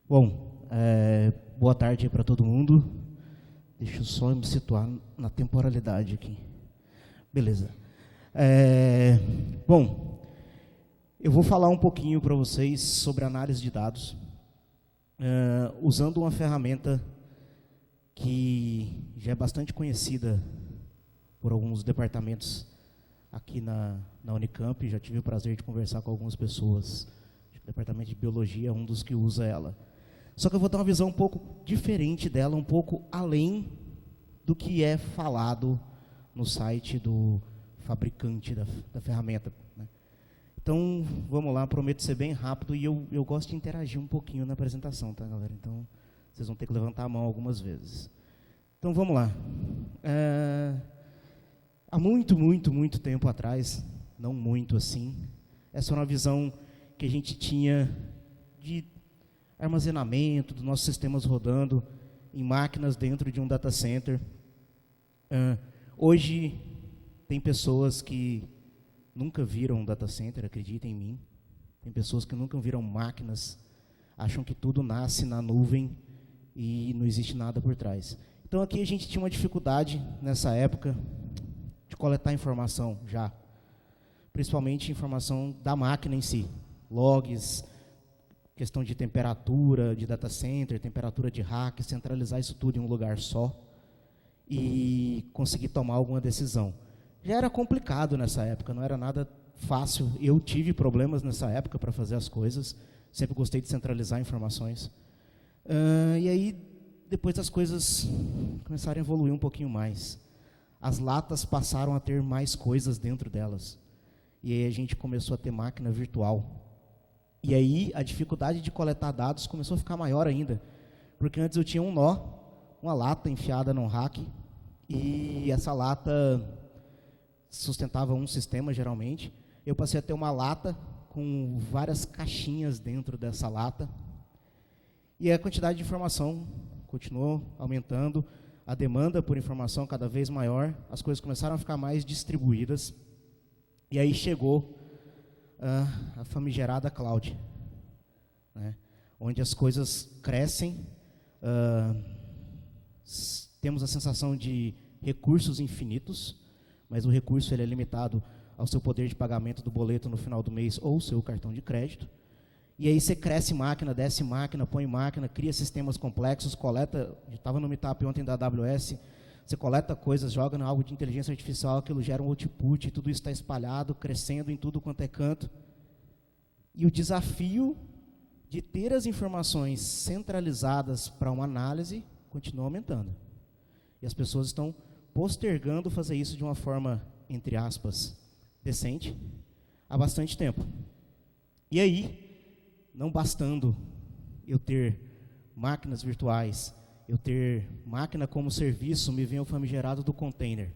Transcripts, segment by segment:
Bom, boa tarde para todo mundo. Deixa eu só me situar na temporalidade aqui. Beleza. Bom, eu vou falar um pouquinho para vocês sobre análise de dados, usando uma ferramenta que já é bastante conhecida por alguns departamentos aqui na Unicamp. Já tive o prazer de conversar com algumas pessoas. O departamento de biologia é um dos que usa ela. Só que eu vou dar uma visão um pouco diferente dela, um pouco além do que é falado no site do fabricante da ferramenta, né? Então, vamos lá, prometo ser bem rápido e eu gosto de interagir um pouquinho na apresentação, tá, galera? Então, vocês vão ter que levantar a mão algumas vezes. Então, vamos lá. Há muito tempo atrás, não muito assim, essa era uma visão que a gente tinha de armazenamento dos nossos sistemas rodando em máquinas dentro de um data center. Hoje, tem pessoas que nunca viram um data center, acreditem em mim. Tem pessoas que nunca viram máquinas, acham que tudo nasce na nuvem e não existe nada por trás. Então, aqui a gente tinha uma dificuldade, nessa época, de coletar informação já. Principalmente informação da máquina em si. Logs, questão de temperatura de data center, temperatura de rack, centralizar isso tudo em um lugar só e conseguir tomar alguma decisão. Já era complicado nessa época, não era nada fácil. Eu tive problemas nessa época para fazer as coisas, sempre gostei de centralizar informações. E aí, depois as coisas começaram a evoluir um pouquinho mais. As latas passaram a ter mais coisas dentro delas. E aí a gente começou a ter máquina virtual. E aí a dificuldade de coletar dados começou a ficar maior ainda, porque antes eu tinha um nó, uma lata enfiada num rack, e essa lata sustentava um sistema geralmente. Eu passei a ter uma lata com várias caixinhas dentro dessa lata, e a quantidade de informação continuou aumentando, a demanda por informação cada vez maior, as coisas começaram a ficar mais distribuídas, e aí chegou a famigerada cloud, né? Onde as coisas crescem, temos a sensação de recursos infinitos, mas o recurso ele é limitado ao seu poder de pagamento do boleto no final do mês ou seu cartão de crédito. E aí você cresce máquina, desce máquina, põe máquina, cria sistemas complexos, coleta, estava no meetup ontem da AWS, você coleta coisas, joga em algo de inteligência artificial, aquilo gera um output, e tudo isso está espalhado, crescendo em tudo quanto é canto. E o desafio de ter as informações centralizadas para uma análise continua aumentando. E as pessoas estão postergando fazer isso de uma forma, entre aspas, decente, há bastante tempo. E aí, não bastando eu ter máquinas virtuais, eu ter máquina como serviço, me vem o famigerado do container.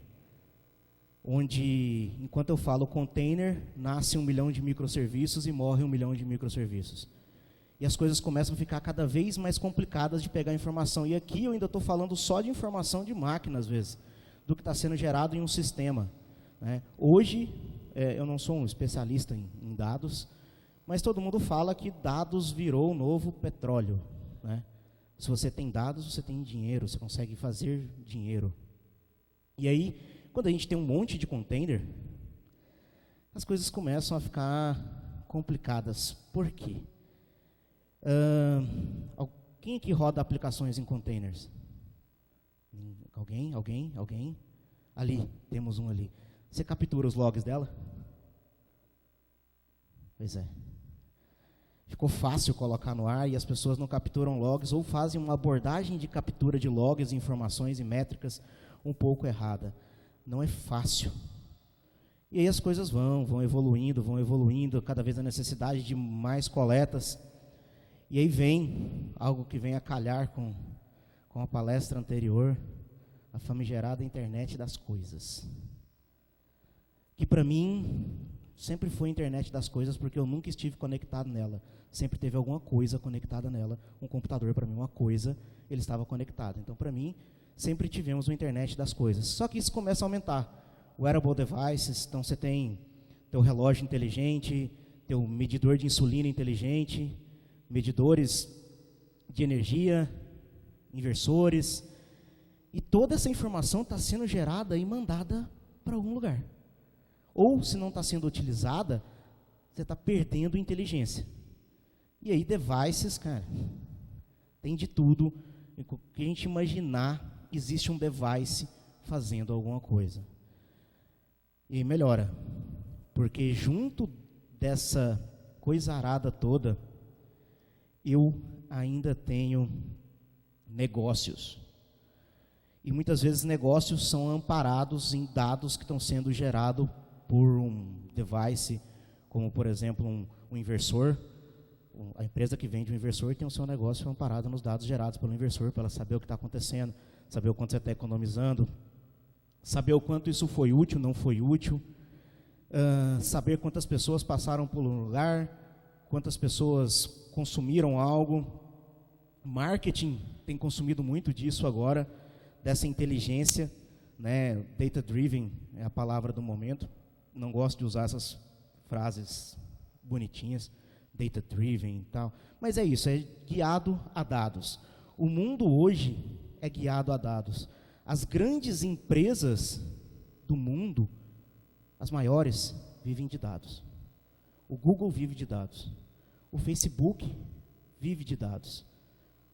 Onde, enquanto eu falo container, nasce 1 milhão de microserviços e morre 1 milhão de microserviços. E as coisas começam a ficar cada vez mais complicadas de pegar informação. E aqui eu ainda estou falando só de informação de máquina, às vezes, do que está sendo gerado em um sistema, né? Hoje, eu não sou um especialista em dados, mas todo mundo fala que dados virou o novo petróleo, né? Se você tem dados, você tem dinheiro, você consegue fazer dinheiro. E aí, quando a gente tem um monte de container, as coisas começam a ficar complicadas. Por quê? Quem aqui roda aplicações em containers? Alguém? Ali, temos um ali. Você captura os logs dela? Pois é. Ficou fácil colocar no ar e as pessoas não capturam logs ou fazem uma abordagem de captura de logs, informações e métricas um pouco errada. Não é fácil. E aí as coisas vão evoluindo, cada vez a necessidade de mais coletas. E aí vem algo que vem a calhar com a palestra anterior, a famigerada internet das coisas. Que para mim sempre foi a internet das coisas, porque eu nunca estive conectado nela. Sempre teve alguma coisa conectada nela. Um computador, para mim, uma coisa, ele estava conectado. Então, para mim, sempre tivemos uma internet das coisas. Só que isso começa a aumentar. Wearable devices, então você tem teu relógio inteligente, teu medidor de insulina inteligente, medidores de energia, inversores, e toda essa informação está sendo gerada e mandada para algum lugar. Ou, se não está sendo utilizada, você está perdendo inteligência. E aí, devices, cara, tem de tudo. O que a gente imaginar, existe um device fazendo alguma coisa. E melhora, porque junto dessa coisa arada toda, eu ainda tenho negócios. E muitas vezes negócios são amparados em dados que estão sendo gerados por um device, como por exemplo um inversor. A empresa que vende um inversor tem o seu negócio amparado nos dados gerados pelo inversor, para ela saber o que está acontecendo, saber o quanto você está economizando, saber o quanto isso foi útil, não foi útil, saber quantas pessoas passaram por um lugar, quantas pessoas consumiram algo. Marketing tem consumido muito disso agora, dessa inteligência, né? Data-driven é a palavra do momento. Não gosto de usar essas frases bonitinhas, data-driven e tal, mas é isso, é guiado a dados. O mundo hoje é guiado a dados. As grandes empresas do mundo, as maiores, vivem de dados. O Google vive de dados. O Facebook vive de dados.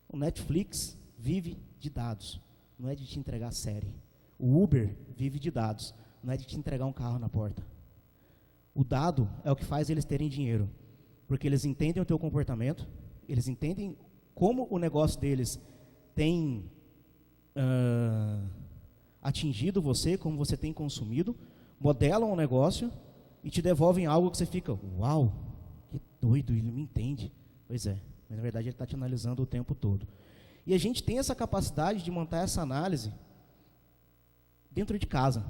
O Netflix vive de dados. Não é de te entregar série. O Uber vive de dados. Não é de te entregar um carro na porta. O dado é o que faz eles terem dinheiro. Porque eles entendem o teu comportamento, eles entendem como o negócio deles tem atingido você, como você tem consumido, modelam o negócio e te devolvem algo que você fica, uau, que doido, ele me entende. Pois é, mas na verdade ele está te analisando o tempo todo. E a gente tem essa capacidade de montar essa análise dentro de casa,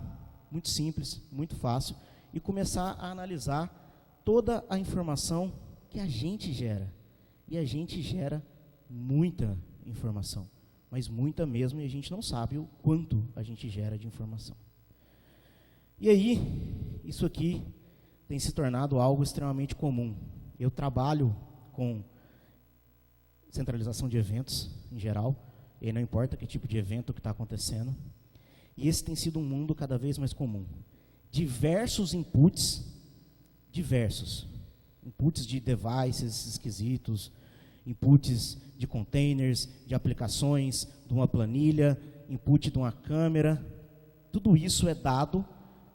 muito simples, muito fácil, e começar a analisar toda a informação que a gente gera. E a gente gera muita informação, mas muita mesmo, e a gente não sabe o quanto a gente gera de informação. E aí, isso aqui tem se tornado algo extremamente comum. Eu trabalho com centralização de eventos, em geral, e não importa que tipo de evento que está acontecendo, e esse tem sido um mundo cada vez mais comum. Diversos inputs de devices esquisitos, inputs de containers, de aplicações, de uma planilha, input de uma câmera. Tudo isso é dado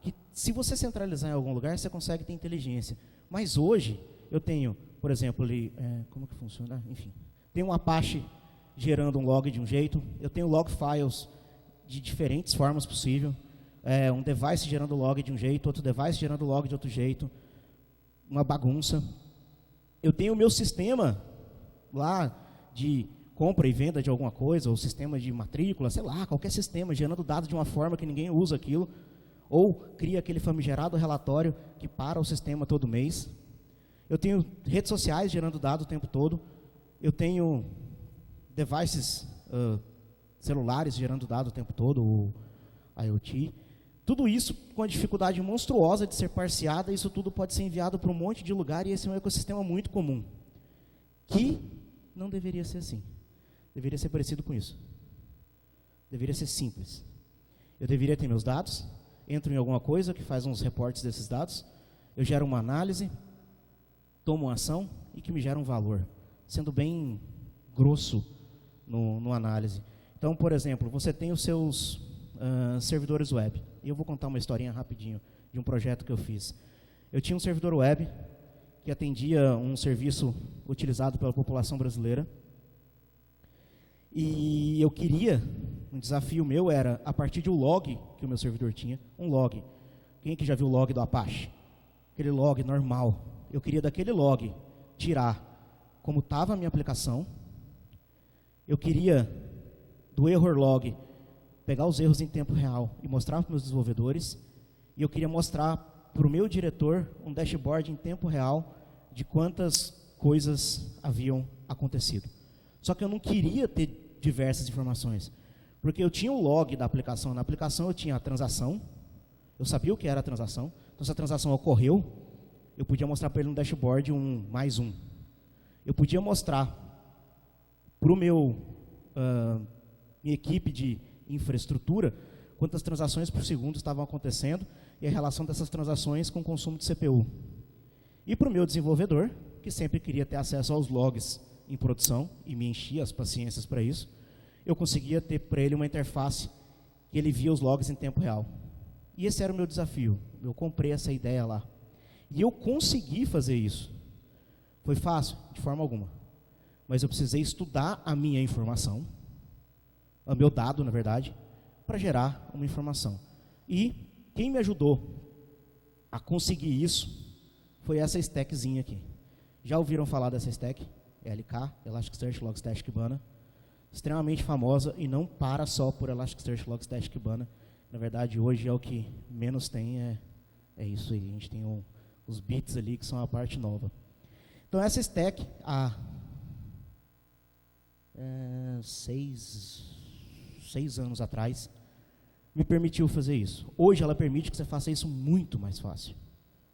que, se você centralizar em algum lugar, você consegue ter inteligência. Mas hoje, eu tenho, por exemplo, ali, como que funciona? Enfim, tem um Apache gerando um log de um jeito, eu tenho log files de diferentes formas possível, um device gerando log de um jeito, outro device gerando log de outro jeito, uma bagunça. Eu tenho o meu sistema lá de compra e venda de alguma coisa, ou sistema de matrícula, sei lá, qualquer sistema, gerando dados de uma forma que ninguém usa aquilo, ou cria aquele famigerado relatório que para o sistema todo mês. Eu tenho redes sociais gerando dados o tempo todo, eu tenho devices celulares gerando dados o tempo todo, o IoT. Tudo isso com a dificuldade monstruosa de ser parseada, isso tudo pode ser enviado para um monte de lugar, e esse é um ecossistema muito comum, que não deveria ser assim. Deveria ser parecido com isso. Deveria ser simples. Eu deveria ter meus dados, entro em alguma coisa que faz uns reportes desses dados, eu gero uma análise, tomo uma ação e que me gera um valor, sendo bem grosso no análise. Então, por exemplo, você tem os seus servidores web. E eu vou contar uma historinha rapidinho de um projeto que eu fiz. Eu tinha um servidor web que atendia um serviço utilizado pela população brasileira. E eu queria, um desafio meu era, a partir de um log que o meu servidor tinha, um log. Quem que já viu o log do Apache? Aquele log normal. Eu queria daquele log tirar como estava a minha aplicação. Eu queria, do error log, pegar os erros em tempo real e mostrar para os meus desenvolvedores, e eu queria mostrar para o meu diretor um dashboard em tempo real de quantas coisas haviam acontecido. Só que eu não queria ter diversas informações, porque eu tinha o log da aplicação. Na aplicação eu tinha a transação, eu sabia o que era a transação, então se a transação ocorreu, eu podia mostrar para ele no dashboard um mais um. Eu podia mostrar para minha equipe de infraestrutura quantas transações por segundo estavam acontecendo e a relação dessas transações com o consumo de CPU. E para o meu desenvolvedor, que sempre queria ter acesso aos logs em produção e me enchia as paciências para isso, eu conseguia ter para ele uma interface que ele via os logs em tempo real. E esse era o meu desafio. Eu comprei essa ideia lá. E eu consegui fazer isso. Foi fácil? De forma alguma. Mas eu precisei estudar a minha informação, o meu dado, na verdade, para gerar uma informação. E quem me ajudou a conseguir isso foi essa stackzinha aqui. Já ouviram falar dessa stack? LK, Elasticsearch Logstash Kibana. Extremamente famosa e não para só por Elasticsearch Logstash Kibana. Na verdade, hoje é o que menos tem, é isso aí. A gente tem os bits ali que são a parte nova. Então, essa stack, há 6 anos atrás, me permitiu fazer isso. Hoje, ela permite que você faça isso muito mais fácil.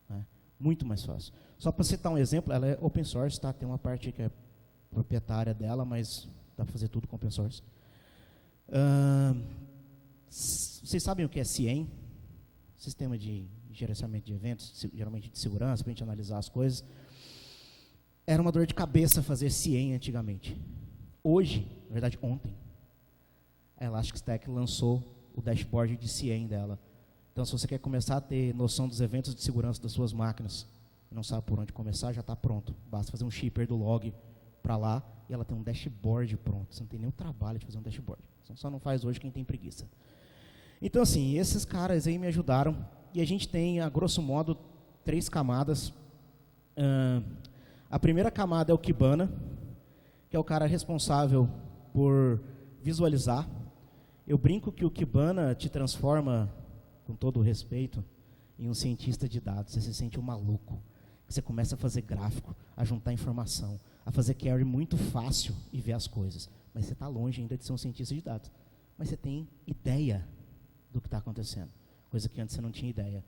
Né? Muito mais fácil. Só para citar um exemplo, ela é open source, tá? Tem uma parte que é proprietária dela, mas dá para fazer tudo com open source. Vocês sabem o que é SIEM? Sistema de gerenciamento de eventos, geralmente de segurança, para a gente analisar as coisas. Era uma dor de cabeça fazer SIEM antigamente. Hoje, na verdade ontem, a Elasticstack lançou o dashboard de SIEM dela. Então, se você quer começar a ter noção dos eventos de segurança das suas máquinas, e não sabe por onde começar, já está pronto. Basta fazer um shipper do log para lá, e ela tem um dashboard pronto. Você não tem nenhum trabalho de fazer um dashboard. Só não faz hoje quem tem preguiça. Então, assim, esses caras aí me ajudaram, e a gente tem, a grosso modo, 3 camadas. A primeira camada é o Kibana, que é o cara responsável por visualizar. Eu brinco que o Kibana te transforma, com todo o respeito, em um cientista de dados. Você se sente um maluco. Você começa a fazer gráfico, a juntar informação, a fazer query muito fácil e ver as coisas. Mas você está longe ainda de ser um cientista de dados. Mas você tem ideia do que está acontecendo, coisa que antes você não tinha ideia.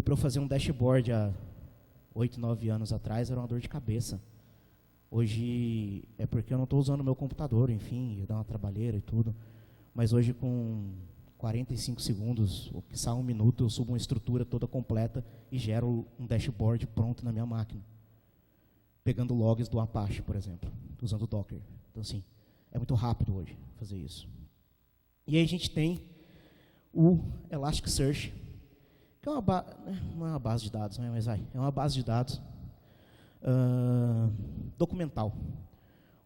Para eu fazer um dashboard há 8, 9 anos atrás, era uma dor de cabeça. Hoje é porque eu não estou usando o meu computador, enfim, dá uma trabalheira e tudo. Mas hoje, com 45 segundos, ou quiçá 1 minuto, eu subo uma estrutura toda completa e gero um dashboard pronto na minha máquina. Pegando logs do Apache, por exemplo, usando o Docker. Então, assim, é muito rápido hoje fazer isso. E aí a gente tem o Elasticsearch, que é não é uma base de dados, né, mas é uma base de dados documental,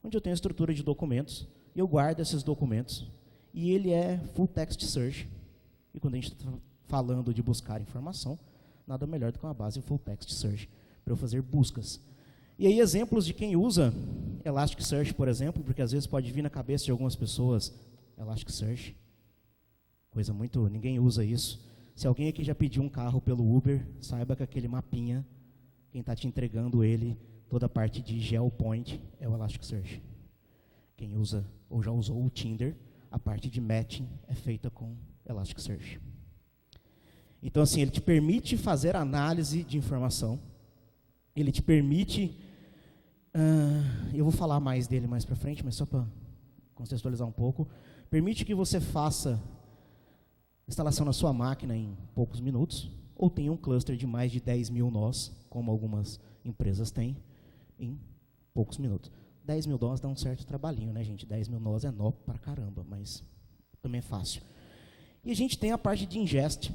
onde eu tenho a estrutura de documentos, e eu guardo esses documentos, e ele é full text search. E quando a gente está falando de buscar informação, nada melhor do que uma base full text search, para eu fazer buscas. E aí exemplos de quem usa Elasticsearch, por exemplo, porque às vezes pode vir na cabeça de algumas pessoas, Elasticsearch, coisa muito, ninguém usa isso. Se alguém aqui já pediu um carro pelo Uber, saiba que aquele mapinha, quem está te entregando ele, toda a parte de GeoPoint, é o Elasticsearch. Quem usa ou já usou o Tinder, a parte de matching é feita com Elasticsearch. Então, assim, ele te permite fazer análise de informação, ele te permite, eu vou falar mais dele mais para frente, mas só para contextualizar um pouco, permite que você faça instalação na sua máquina em poucos minutos, ou tenha um cluster de mais de 10 mil nós, como algumas empresas têm, em poucos minutos. 10 mil nós dá um certo trabalhinho, né, gente? 10 mil nós é nó pra caramba, mas também é fácil. E a gente tem a parte de ingest,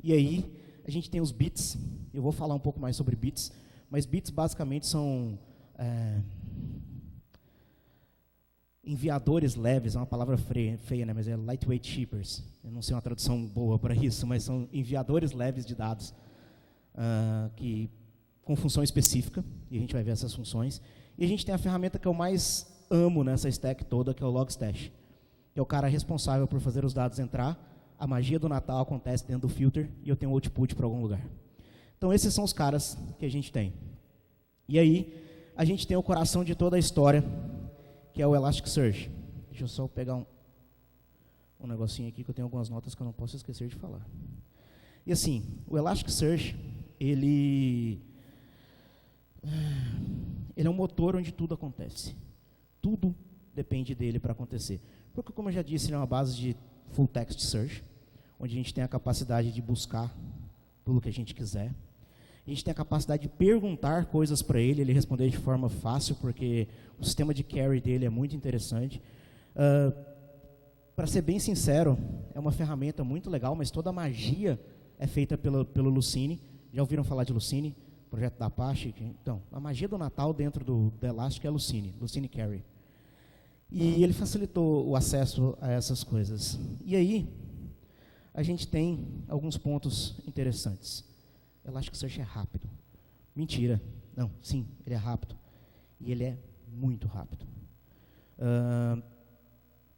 e aí a gente tem os bits. Eu vou falar um pouco mais sobre bits, mas bits basicamente são enviadores leves, é uma palavra feia, né, mas é lightweight shippers. Eu não sei uma tradução boa para isso, mas são enviadores leves de dados que com função específica, e a gente vai ver essas funções. E a gente tem a ferramenta que eu mais amo nessa stack toda, que é o Logstash, que é o cara responsável por fazer os dados entrar. A magia do Natal acontece dentro do filter e eu tenho um output para algum lugar. Então, esses são os caras que a gente tem. E aí, a gente tem o coração de toda a história, que é o Elasticsearch. Deixa eu só pegar um negocinho aqui, que eu tenho algumas notas que eu não posso esquecer de falar. E assim, o Elasticsearch, ele é um motor onde tudo acontece. Tudo depende dele para acontecer. Porque, como eu já disse, ele é uma base de full text search, onde a gente tem a capacidade de buscar tudo que a gente quiser. A gente tem a capacidade de perguntar coisas para ele responder de forma fácil, porque o sistema de query dele é muito interessante. Para ser bem sincero, é uma ferramenta muito legal, mas toda a magia é feita pelo Lucene. Já ouviram falar de Lucene? Projeto da Apache? Então, a magia do Natal dentro do Elastic é Lucene Query. E ele facilitou o acesso a essas coisas. E aí, a gente tem alguns pontos interessantes. Elasticsearch é rápido. Mentira. Não, sim, ele é rápido. E ele é muito rápido.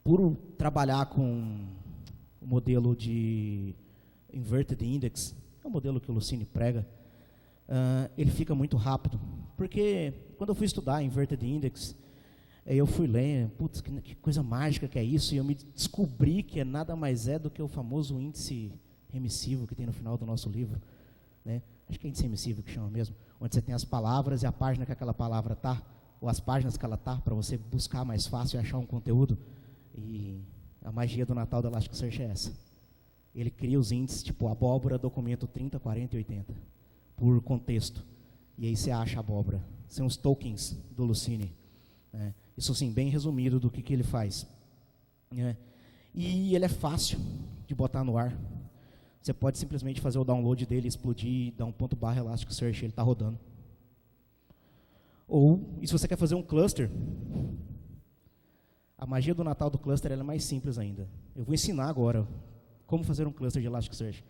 Por trabalhar com o modelo de Inverted Index, é um modelo que o Lucene prega, ele fica muito rápido. Porque quando eu fui estudar Inverted Index, eu fui ler, putz, que coisa mágica que é isso, e eu me descobri que nada mais é do que o famoso índice remissivo que tem no final do nosso livro. Né? Acho que é índice remissivo que chama mesmo, onde você tem as palavras e a página que aquela palavra está, ou as páginas que ela está, para você buscar mais fácil e achar um conteúdo. E a magia do Natal do Elasticsearch é essa. Ele cria os índices, tipo abóbora, documento 30, 40 e 80, por contexto. E aí você acha a abóbora. São os tokens do Lucene. Né? Isso, assim, bem resumido do que ele faz. Né? E ele é fácil de botar no ar. Você pode simplesmente fazer o download dele, explodir, dar um ponto barra Elasticsearch, ele está rodando. Ou, e se você quer fazer um cluster, a magia do Natal do cluster ela é mais simples ainda. Eu vou ensinar agora como fazer um cluster de Elasticsearch.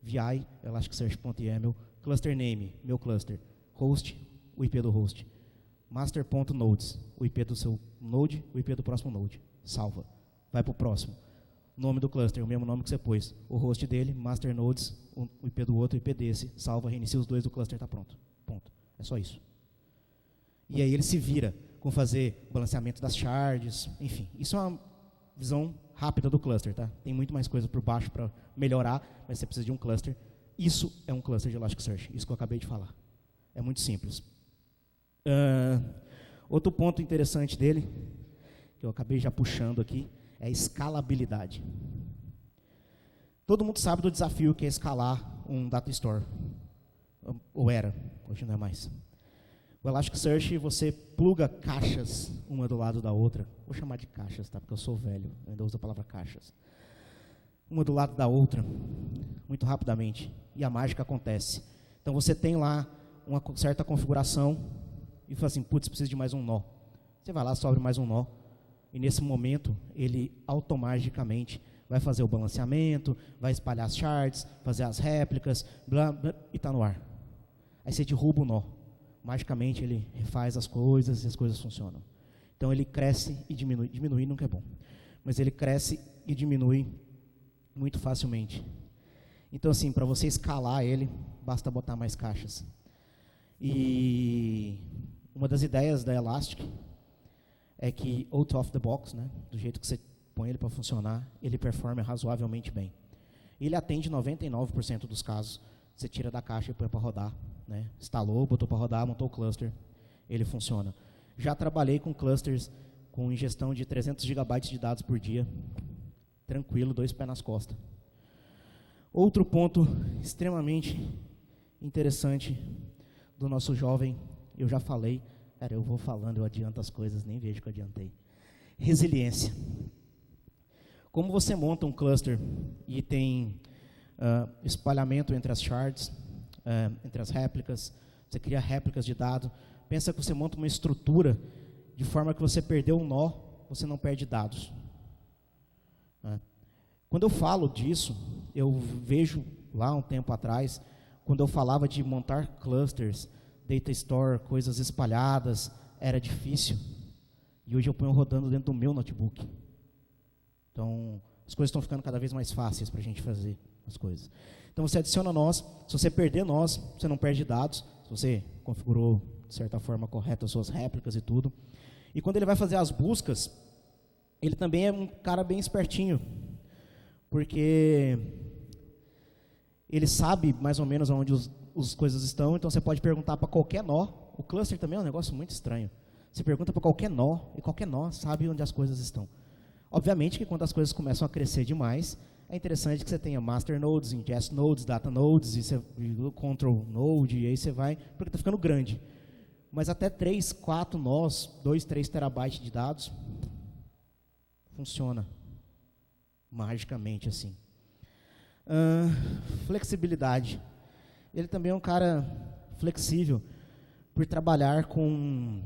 VI, elasticsearch.yaml, cluster name, meu cluster, host, o IP do host, master.nodes, o IP do seu node, o IP do próximo node. Salva. Vai para o próximo. Nome do cluster, o mesmo nome que você pôs. O host dele, master nodes, o IP do outro, o IP desse. Salva, reinicia os dois, o cluster está pronto. Ponto. É só isso. E aí ele se vira com fazer balanceamento das shards, enfim. Isso é uma visão rápida do cluster, tá? Tem muito mais coisa por baixo para melhorar, mas você precisa de um cluster. Isso é um cluster de Elasticsearch, isso que eu acabei de falar. É muito simples. Outro ponto interessante dele, que eu acabei já puxando aqui, é a escalabilidade. Todo mundo sabe do desafio que é escalar um data store. Ou era, hoje não é mais. O Elasticsearch, você pluga caixas uma do lado da outra. Vou chamar de caixas, tá? Porque eu sou velho, eu ainda uso a palavra caixas. Uma do lado da outra, muito rapidamente. E a mágica acontece. Então você tem lá uma certa configuração e fala assim, putz, preciso de mais um nó. Você vai lá, sobe mais um nó. E nesse momento, ele automaticamente vai fazer o balanceamento, vai espalhar as shards, fazer as réplicas, blá, blá, e está no ar. Aí você derruba o nó. Magicamente ele refaz as coisas e as coisas funcionam. Então ele cresce e diminui. Diminuir nunca é bom. Mas ele cresce e diminui muito facilmente. Então, assim, para você escalar ele, basta botar mais caixas. E uma das ideias da Elastic é que, out of the box, né, do jeito que você põe ele para funcionar, ele performa razoavelmente bem. Ele atende 99% dos casos. Você tira da caixa e põe para rodar. Né? Instalou, botou para rodar, montou o cluster, ele funciona. Já trabalhei com clusters com ingestão de 300 GB de dados por dia, tranquilo, 2 pés nas costas. Outro ponto extremamente interessante do nosso jovem, eu já falei, cara, eu vou falando, eu adianto as coisas, nem vejo que eu adiantei. Resiliência. Como você monta um cluster e tem espalhamento entre as shards, entre as réplicas, você cria réplicas de dado, pensa que você monta uma estrutura de forma que você perdeu um nó, você não perde dados. Quando eu falo disso, eu vejo lá um tempo atrás, quando eu falava de montar clusters, data store, coisas espalhadas, era difícil. E hoje eu ponho rodando dentro do meu notebook. Então, as coisas estão ficando cada vez mais fáceis para a gente fazer as coisas. Então você adiciona nós, se você perder nós, você não perde dados, se você configurou de certa forma correta as suas réplicas e tudo. E quando ele vai fazer as buscas, ele também é um cara bem espertinho, porque ele sabe mais ou menos onde as coisas estão, então você pode perguntar para qualquer nó. O cluster também é um negócio muito estranho. Você pergunta para qualquer nó, e qualquer nó sabe onde as coisas estão. Obviamente que quando as coisas começam a crescer demais, é interessante que você tenha master nodes, ingest nodes, data nodes, e control node, e aí você vai, porque está ficando grande. Mas até 3, 4 nós, 2, 3 terabytes de dados, funciona magicamente assim. Flexibilidade. Ele também é um cara flexível por trabalhar com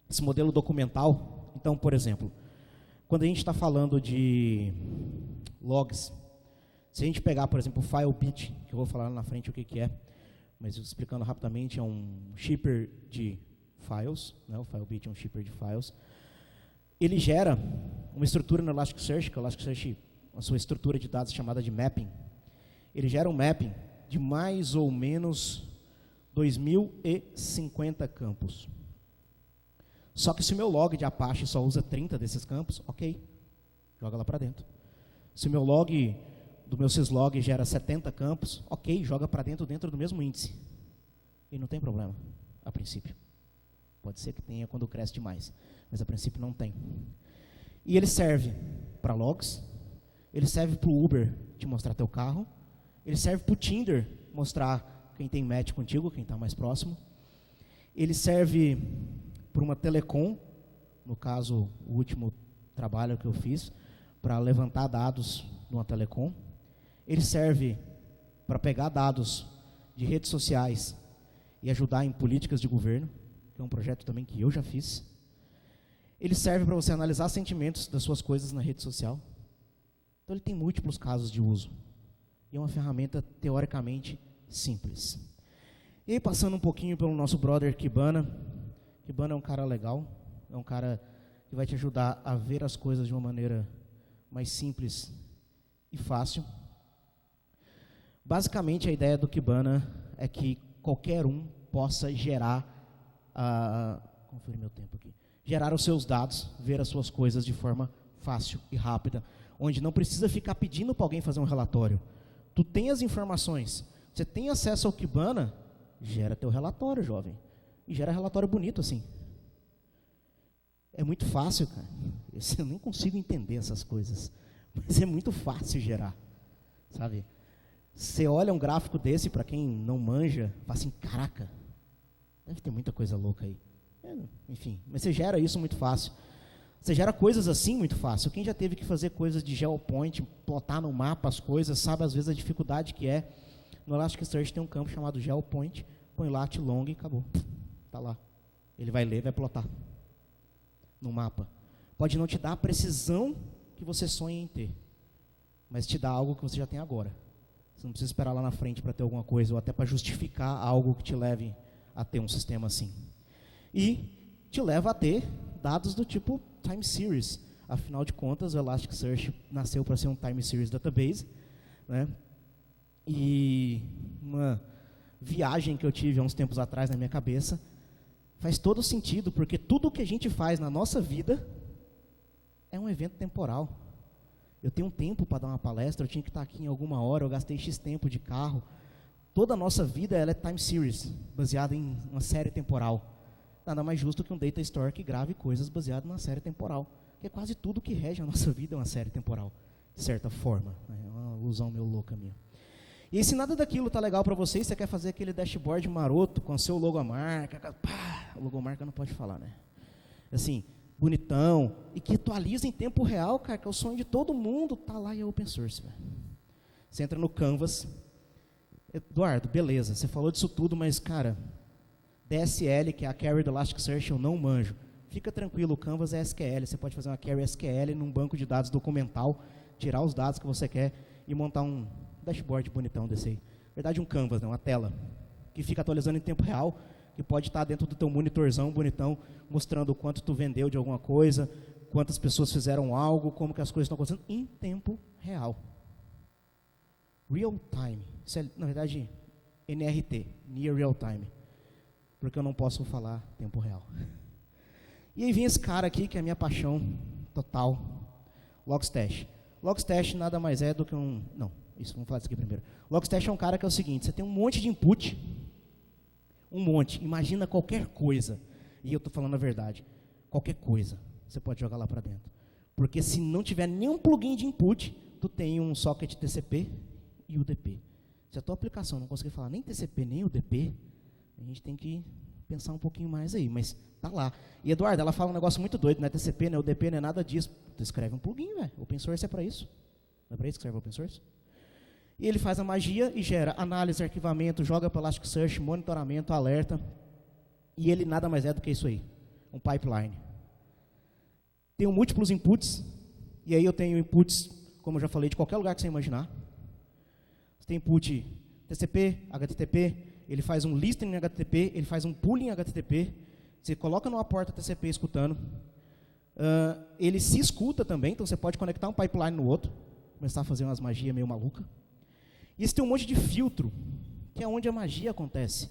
esse modelo documental. Então, por exemplo, quando a gente está falando de logs, se a gente pegar, por exemplo, o Filebit, que eu vou falar lá na frente o que é, mas explicando rapidamente, é um shipper de files, né? O Filebit é um shipper de files. Ele gera uma estrutura no Elasticsearch, que o Elasticsearch, a sua estrutura de dados chamada de mapping. Ele gera um mapping de mais ou menos 2050 campos. Só que se o meu log de Apache só usa 30 desses campos, ok, joga lá para dentro. Se o meu log do meu syslog gera 70 campos, ok, joga para dentro do mesmo índice. E não tem problema, a princípio. Pode ser que tenha quando cresce demais, mas a princípio não tem. E ele serve para logs, ele serve para o Uber te mostrar teu carro, ele serve para o Tinder mostrar quem tem match contigo, quem está mais próximo. Ele serve para uma telecom, no caso, o último trabalho que eu fiz, para levantar dados de uma telecom. Ele serve para pegar dados de redes sociais e ajudar em políticas de governo, que é um projeto também que eu já fiz. Ele serve para você analisar sentimentos das suas coisas na rede social. Então ele tem múltiplos casos de uso. E é uma ferramenta teoricamente simples. E aí, passando um pouquinho pelo nosso brother Kibana. Kibana é um cara legal, é um cara que vai te ajudar a ver as coisas de uma maneira mais simples e fácil. Basicamente, a ideia do Kibana é que qualquer um possa gerar, conferir meu tempo aqui, gerar os seus dados, ver as suas coisas de forma fácil e rápida, onde não precisa ficar pedindo para alguém fazer um relatório. Tu tem as informações, você tem acesso ao Kibana, gera teu relatório, jovem. E gera relatório bonito assim. É muito fácil, cara. Eu não consigo entender essas coisas. Mas é muito fácil gerar, sabe? Você olha um gráfico desse, para quem não manja, fala assim, caraca, deve ter muita coisa louca aí. Enfim, mas você gera isso muito fácil. Você gera coisas assim muito fácil. Quem já teve que fazer coisas de geopoint, plotar no mapa as coisas, sabe às vezes a dificuldade que é. No Elasticsearch tem um campo chamado geopoint, põe lat long e acabou. Está lá. Ele vai ler, vai plotar no mapa. Pode não te dar a precisão que você sonha em ter, mas te dá algo que você já tem agora. Você não precisa esperar lá na frente para ter alguma coisa, ou até para justificar algo que te leve a ter um sistema assim. E te leva a ter dados do tipo time series. Afinal de contas, o Elasticsearch nasceu para ser um time series database, né? E uma viagem que eu tive há uns tempos atrás na minha cabeça, faz todo sentido, porque tudo o que a gente faz na nossa vida é um evento temporal. Eu tenho um tempo para dar uma palestra, eu tinha que estar aqui em alguma hora, eu gastei X tempo de carro. Toda a nossa vida ela é time series, baseada em uma série temporal. Nada mais justo que um data store que grave coisas baseadas numa série temporal. Porque quase tudo que rege a nossa vida é uma série temporal, de certa forma. É uma ilusão meio louca minha. E se nada daquilo está legal para você, você quer fazer aquele dashboard maroto com o seu logomarca, o logomarca não pode falar, né? Assim, bonitão, e que atualiza em tempo real, cara, que é o sonho de todo mundo, tá lá e é open source, velho. Você entra no Canvas, Eduardo, beleza, você falou disso tudo, mas, cara, DSL, que é a query do Elasticsearch, eu não manjo. Fica tranquilo, o Canvas é SQL, você pode fazer uma query SQL num banco de dados documental, tirar os dados que você quer e montar um dashboard bonitão desse aí. Na verdade, um Canvas, né, uma tela, que fica atualizando em tempo real, que pode estar dentro do teu monitorzão bonitão, mostrando o quanto tu vendeu de alguma coisa, quantas pessoas fizeram algo, como que as coisas estão acontecendo, em tempo real. Real time. Isso é, na verdade, NRT, Near Real Time. Porque eu não posso falar tempo real. E aí vem esse cara aqui, que é a minha paixão total, Logstash. Logstash nada mais é do que um... Não, isso, vamos falar disso aqui primeiro. Logstash é um cara que é o seguinte, você tem um monte de input, um monte, imagina qualquer coisa. E eu estou falando a verdade. Qualquer coisa, você pode jogar lá para dentro. Porque se não tiver nenhum plugin de input, tu tem um socket TCP e UDP. Se a tua aplicação não conseguir falar nem TCP nem UDP, a gente tem que pensar um pouquinho mais aí, mas tá lá. E Eduardo, ela fala um negócio muito doido, não é TCP, não é UDP, não é nada disso. Tu escreve um plugin, velho. Open source é para isso. Não é para isso que serve open source? E ele faz a magia e gera análise, arquivamento, joga para Elasticsearch, monitoramento, alerta. E ele nada mais é do que isso aí, um pipeline. Tenho múltiplos inputs, e aí eu tenho inputs, como eu já falei, de qualquer lugar que você imaginar. Você tem input TCP, HTTP, ele faz um listening em HTTP, ele faz um pooling em HTTP, você coloca numa porta TCP escutando, ele se escuta também, então você pode conectar um pipeline no outro, começar a fazer umas magias meio malucas. E você tem um monte de filtro, que é onde a magia acontece.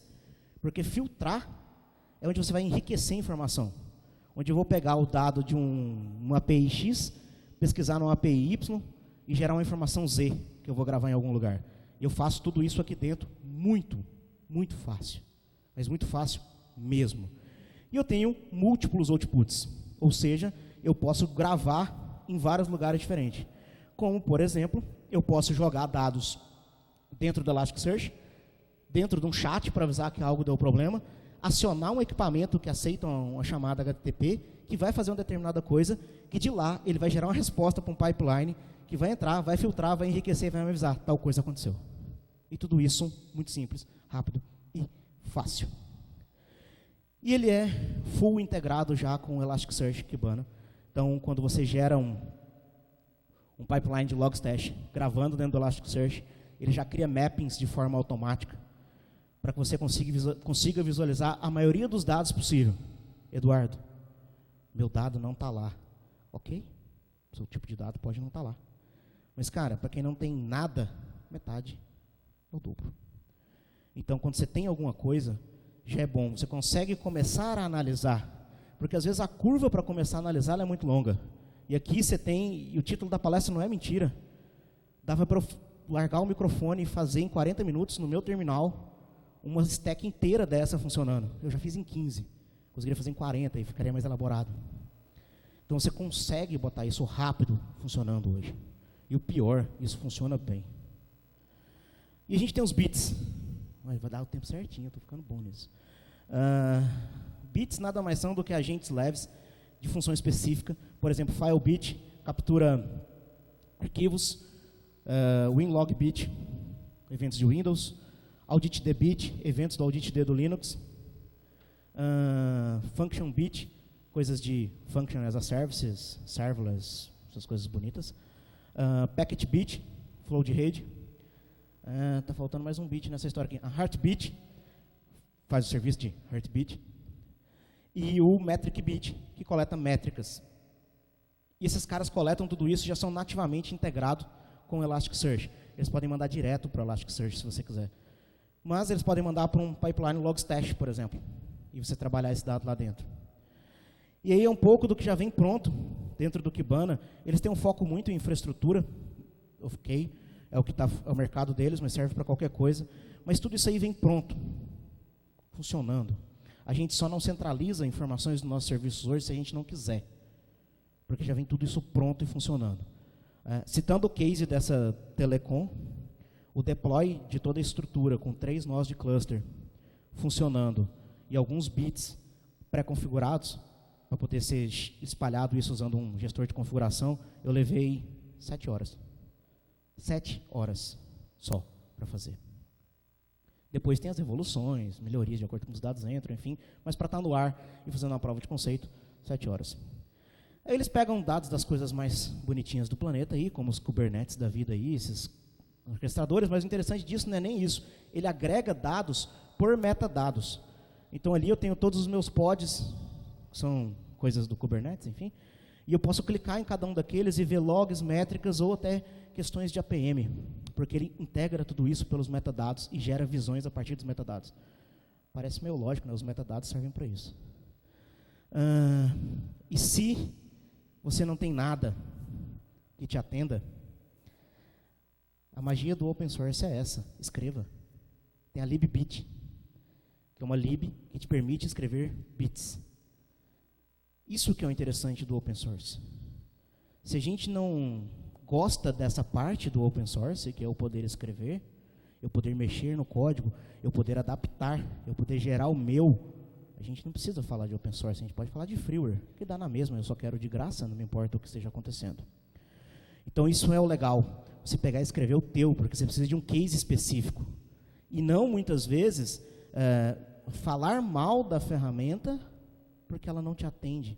Porque filtrar é onde você vai enriquecer a informação. Onde eu vou pegar o dado de uma API X, pesquisar numa API Y e gerar uma informação Z, que eu vou gravar em algum lugar. E eu faço tudo isso aqui dentro muito, muito fácil. Mas muito fácil mesmo. E eu tenho múltiplos outputs. Ou seja, eu posso gravar em vários lugares diferentes. Como, por exemplo, eu posso jogar dados dentro do Elasticsearch, dentro de um chat para avisar que algo deu problema, acionar um equipamento que aceita uma chamada HTTP, que vai fazer uma determinada coisa, que de lá ele vai gerar uma resposta para um pipeline, que vai entrar, vai filtrar, vai enriquecer e vai me avisar, tal coisa aconteceu. E tudo isso muito simples, rápido e fácil. E ele é full integrado já com o Elasticsearch Kibana. Então, quando você gera um pipeline de Logstash, gravando dentro do Elasticsearch, ele já cria mappings de forma automática, para que você consiga visualizar a maioria dos dados possível. Eduardo, meu dado não está lá. Ok, seu tipo de dado pode não estar lá. Mas, cara, para quem não tem nada, metade é o duplo. Então, quando você tem alguma coisa, já é bom. Você consegue começar a analisar. Porque, às vezes, a curva para começar a analisar ela é muito longa. E aqui você tem, e o título da palestra não é mentira, dava para largar o microfone e fazer em 40 minutos no meu terminal uma stack inteira dessa funcionando. Eu já fiz em 15. Conseguiria fazer em 40 e ficaria mais elaborado. Então você consegue botar isso rápido funcionando hoje. E o pior, isso funciona bem. E a gente tem os bits. Vai dar o tempo certinho, eu estou ficando bom nisso. Bits nada mais são do que agentes leves de função específica. Por exemplo, FileBit captura arquivos, WinLogBit, eventos de Windows, AuditDBit, eventos do AuditD do Linux, FunctionBit, coisas de Function as a Services, Serverless, essas coisas bonitas, PacketBit, Flow de rede, está faltando mais um bit nessa história aqui, a Heartbeat, faz o serviço de Heartbeat, e o MetricBit, que coleta métricas. E esses caras coletam tudo isso e já são nativamente integrados com o Elasticsearch. Eles podem mandar direto para o Elasticsearch, se você quiser. Mas eles podem mandar para um pipeline Logstash, por exemplo, e você trabalhar esse dado lá dentro. E aí é um pouco do que já vem pronto dentro do Kibana. Eles têm um foco muito em infraestrutura, ok, é o que está ao mercado deles, mas serve para qualquer coisa. Mas tudo isso aí vem pronto, funcionando. A gente só não centraliza informações dos nossos serviços hoje se a gente não quiser, porque já vem tudo isso pronto e funcionando. Citando o case dessa telecom, o deploy de toda a estrutura com 3 nós de cluster funcionando e alguns bits pré-configurados para poder ser espalhado isso usando um gestor de configuração, eu levei 7 horas. 7 horas só para fazer. Depois tem as evoluções, melhorias de acordo com os dados entram, enfim, mas para estar no ar e fazendo uma prova de conceito, 7 horas. Aí eles pegam dados das coisas mais bonitinhas do planeta, aí, como os Kubernetes da vida, aí, esses orquestradores, mas o interessante disso não é nem isso. Ele agrega dados por metadados. Então ali eu tenho todos os meus pods, que são coisas do Kubernetes, enfim, e eu posso clicar em cada um daqueles e ver logs, métricas ou até questões de APM, porque ele integra tudo isso pelos metadados e gera visões a partir dos metadados. Parece meio lógico, né? Os metadados servem para isso. E se você não tem nada que te atenda, a magia do open source é essa, escreva. Tem a libbit, que é uma lib que te permite escrever bits. Isso que é o interessante do open source. Se a gente não gosta dessa parte do open source, que é eu poder escrever, eu poder mexer no código, eu poder adaptar, eu poder gerar o meu, a gente não precisa falar de open source, a gente pode falar de freeware, que dá na mesma, eu só quero de graça, não me importa o que esteja acontecendo. Então isso é o legal, você pegar e escrever o teu, porque você precisa de um case específico. E não, muitas vezes, falar mal da ferramenta, porque ela não te atende,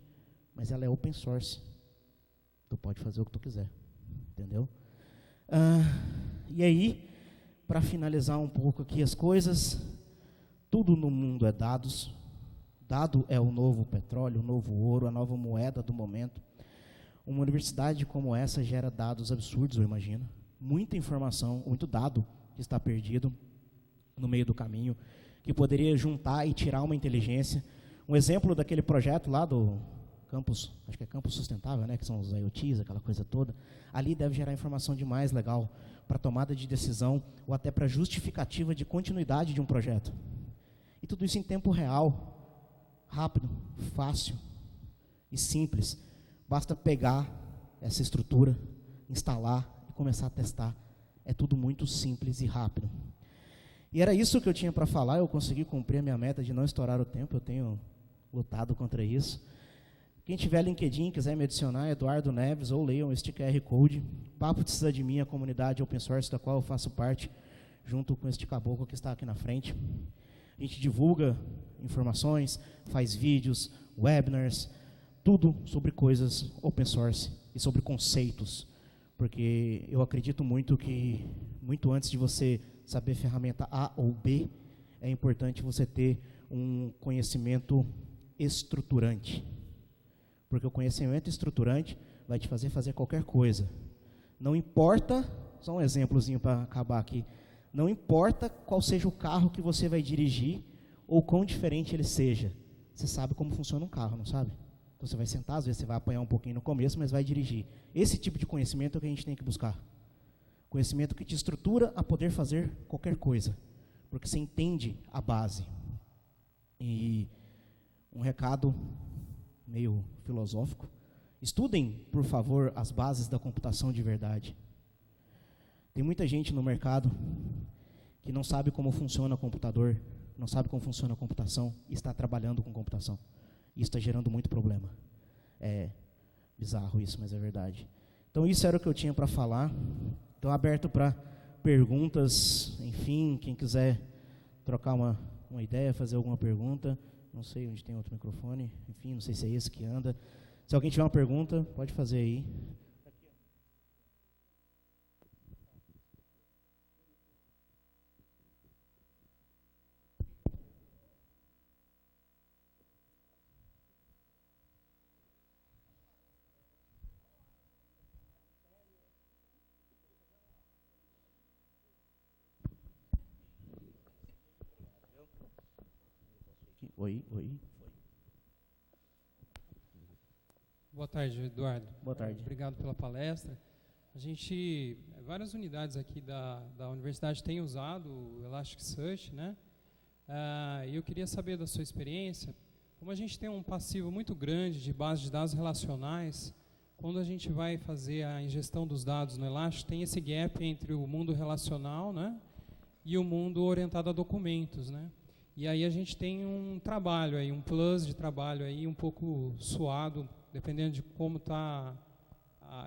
mas ela é open source. Tu pode fazer o que tu quiser, entendeu? E aí, para finalizar um pouco aqui as coisas, tudo no mundo é dados. Dado é o novo petróleo, o novo ouro, a nova moeda do momento. Uma universidade como essa gera dados absurdos, eu imagino. Muita informação, muito dado que está perdido no meio do caminho, que poderia juntar e tirar uma inteligência. Um exemplo daquele projeto lá do Campus, acho que é Campus Sustentável, né, que são os IoTs, aquela coisa toda, ali deve gerar informação demais legal para tomada de decisão ou até para justificativa de continuidade de um projeto. E tudo isso em tempo real, rápido, fácil e simples. Basta pegar essa estrutura, instalar e começar a testar. É tudo muito simples e rápido. E era isso que eu tinha para falar, eu consegui cumprir a minha meta de não estourar o tempo, eu tenho lutado contra isso. Quem tiver LinkedIn, quiser me adicionar, Eduardo Neves, ou leiam este QR Code. Papo de Cidadania, a comunidade open source da qual eu faço parte, junto com este caboclo que está aqui na frente. A gente divulga informações, faz vídeos, webinars, tudo sobre coisas open source e sobre conceitos, porque eu acredito muito que, muito antes de você saber ferramenta A ou B, é importante você ter um conhecimento estruturante, porque o conhecimento estruturante vai te fazer qualquer coisa. Não importa, só um exemplozinho para acabar aqui, não importa qual seja o carro que você vai dirigir ou quão diferente ele seja, você sabe como funciona um carro, não sabe? Então você vai sentar, às vezes você vai apanhar um pouquinho no começo, mas vai dirigir. Esse tipo de conhecimento é o que a gente tem que buscar. Conhecimento que te estrutura a poder fazer qualquer coisa, porque você entende a base. E um recado meio filosófico, estudem, por favor, as bases da computação de verdade. Tem muita gente no mercado que não sabe como funciona o computador, não sabe como funciona a computação e está trabalhando com computação. Isso está gerando muito problema. É bizarro isso, mas é verdade. Então isso era o que eu tinha para falar. Estou aberto para perguntas, enfim, quem quiser trocar uma ideia, fazer alguma pergunta. Não sei onde tem outro microfone, enfim, não sei se é esse que anda. Se alguém tiver uma pergunta, pode fazer aí. Oi. Boa tarde, Eduardo. Boa tarde. Obrigado pela palestra. Várias unidades aqui da universidade têm usado o Elasticsearch, né? E eu queria saber da sua experiência, como a gente tem um passivo muito grande de base de dados relacionais, quando a gente vai fazer a ingestão dos dados no Elastic, tem esse gap entre o mundo relacional, né, e o mundo orientado a documentos, né? E aí a gente tem um trabalho aí, um plus de trabalho aí um pouco suado, dependendo de como está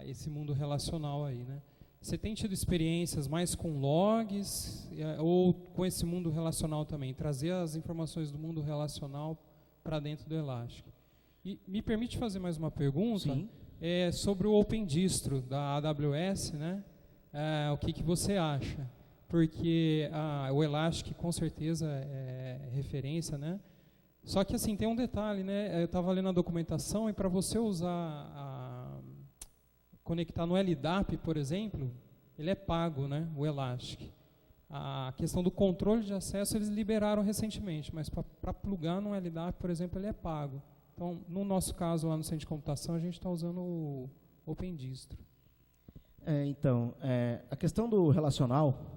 esse mundo relacional aí, né? Você tem tido experiências mais com logs ou com esse mundo relacional também? Trazer as informações do mundo relacional para dentro do Elastic. E me permite fazer mais uma pergunta? Sim. Sobre o Open Distro da AWS, né? O que você acha? Porque o Elastic com certeza é referência, né? Só que assim, tem um detalhe, né? Eu estava lendo a documentação e para você conectar no LDAP, por exemplo, ele é pago, né? O Elastic. A questão do controle de acesso eles liberaram recentemente, mas para plugar no LDAP, por exemplo, ele é pago. Então, no nosso caso lá no Centro de Computação, a gente está usando o Open Distro. A questão do relacional,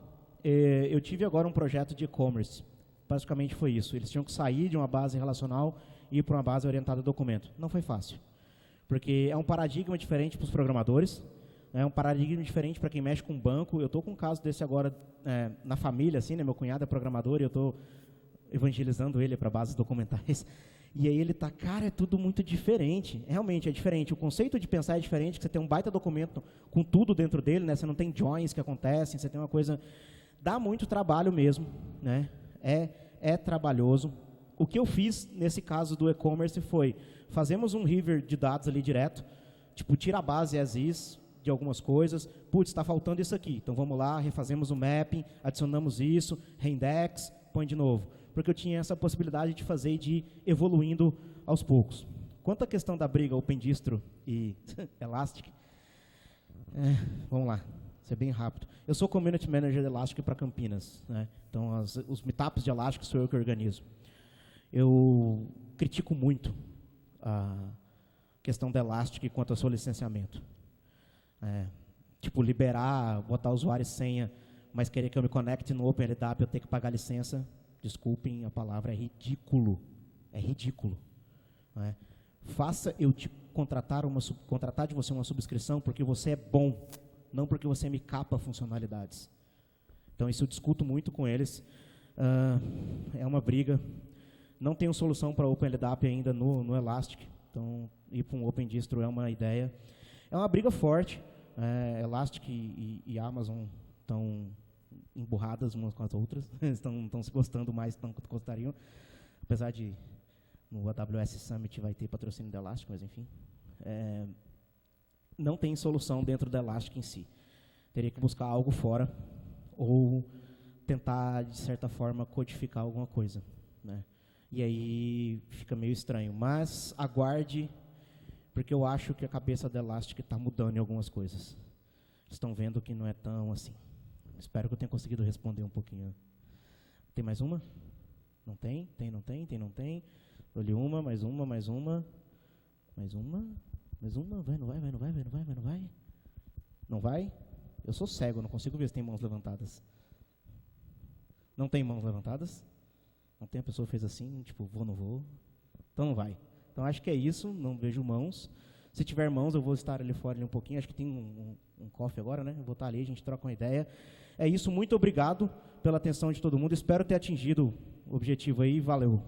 eu tive agora um projeto de e-commerce Basicamente foi isso. Eles tinham que sair de uma base relacional e ir para uma base orientada a documento. Não foi fácil, porque é um paradigma diferente para os programadores, é um paradigma diferente para quem mexe com banco. Eu estou com um caso desse agora na família, assim, né? Meu cunhado é programador e eu estou evangelizando ele para bases documentais. E aí ele tá, cara, é tudo muito diferente. Realmente é diferente. O conceito de pensar é diferente, que você tem um baita documento com tudo dentro dele, né? Você não tem joins que acontecem, você tem uma coisa... Dá muito trabalho mesmo, né? É trabalhoso. O que eu fiz nesse caso do e-commerce foi, fazemos um river de dados ali direto, tipo, tira a base as is de algumas coisas, putz, está faltando isso aqui, então vamos lá, refazemos o mapping, adicionamos isso, reindex, põe de novo. Porque eu tinha essa possibilidade de fazer e de ir evoluindo aos poucos. Quanto à questão da briga OpenDistro e Elastic, vamos lá, ser bem rápido. Eu sou Community Manager de Elastic para Campinas, né? Então os meetups de Elastic sou eu que organizo. Eu critico muito a questão da Elastic quanto ao seu licenciamento. Tipo, liberar, botar usuário e senha, mas querer que eu me conecte no OpenLDAP eu ter que pagar licença. Desculpem a palavra, é ridículo. É ridículo. Né? Faça eu te contratar de você uma subscrição porque você é bom, não porque você me capa funcionalidades. Então, isso eu discuto muito com eles. É uma briga. Não tenho solução para OpenLDAP ainda no Elastic. Então, ir para um OpenDistro é uma ideia. É uma briga forte. Elastic e Amazon estão emburradas umas com as outras, estão se gostando mais do que gostariam, apesar de no AWS Summit vai ter patrocínio da Elastic, mas enfim. Não tem solução dentro da Elastic em si. Teria que buscar algo fora ou tentar, de certa forma, codificar alguma coisa, né? E aí fica meio estranho, mas aguarde, porque eu acho que a cabeça da Elastic está mudando em algumas coisas. Estão vendo que não é tão assim. Espero que eu tenha conseguido responder um pouquinho. Tem mais uma? Não tem? Não tem? Olhei uma, mais uma. Mais uma? Vai, não vai? Não vai? Eu sou cego, não consigo ver se tem mãos levantadas. Não tem mãos levantadas? Não tem, a pessoa fez assim, tipo, vou, não vou. Então não vai. Então acho que é isso, não vejo mãos. Se tiver mãos, eu vou estar ali fora ali um pouquinho. Acho que tem um coffee agora, né? Eu vou estar ali, a gente troca uma ideia. É isso, muito obrigado pela atenção de todo mundo. Espero ter atingido o objetivo aí. Valeu.